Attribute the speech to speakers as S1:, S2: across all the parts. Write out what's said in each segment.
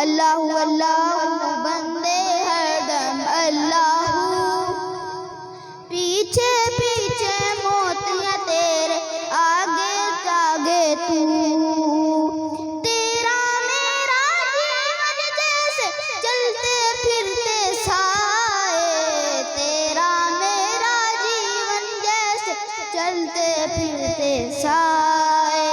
S1: अल्लाहू अल्लाहू बंदे हरदम अल्लाहू। पीछे पीछे मौत या तेरे आगे आगे तू। तेरा मेरा जीवन जैसे चलते फिरते साए। तेरा मेरा जीवन जैसे चलते फिरते साए।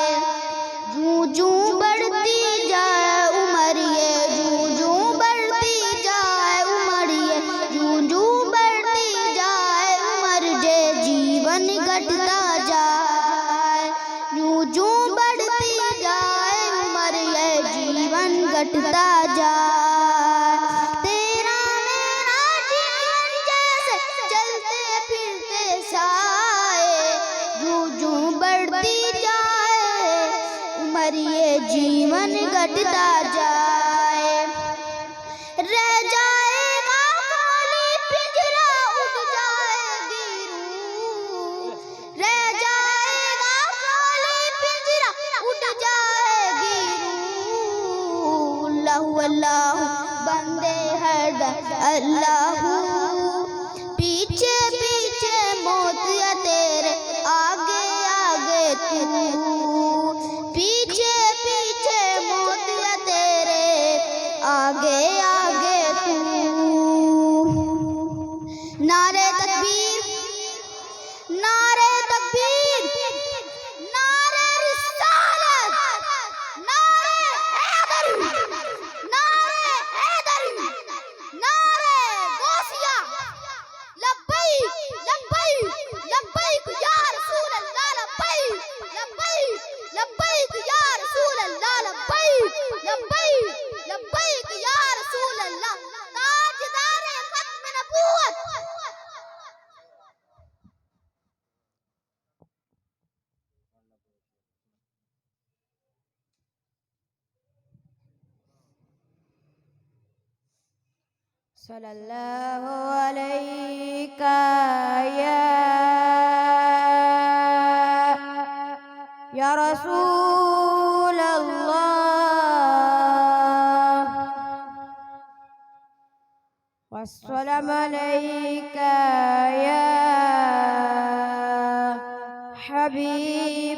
S1: जूं जूं बढ़ती जाए उम्र ये, जूं जूं बढ़ती जाए उम्र ये, जूं जूं बढ़ती जाए उम्र जे जीवन घटता जाए। जूं जूं बढ़ती जाए उम्र ये जीवन घटता जाए। तेरा मेरा जीवन जैसे चलते फिरते साए। जूं जूं बढ़ती जाए उम्र ये जीवन घटता जाए। रह जाएगा खाली पिंजरा उठ जाएगी रूह। रह जाएगा खाली पिंजरा उठ जाएगी रूह। अल्लाहू अल्लाहू बंदे हरदम अल्लाहू। पीछे पीछे मौत या तेरे आगे आगे तू। पीछे पीछे मौत या तेरे आगे आगे तू। नारे तकबीर, नारे तकबीर, नारे रिसालत, नारे हैदरी, नारे हैदरी, नारे गौसिया। लब्बैक लब्बैक लब्बैक या रसूल अल्लाह। लब्बैक लब्बैक लब्बैक या रसूल अल्लाह। लब्बैक लब्बैक लब्बैक या रसूल अल्लाह। ताजदारे खत्म नबूवत। सल्लल्लाहु अलैका या रसूल अल्लाह। वस्सलामु अलैका या हबीब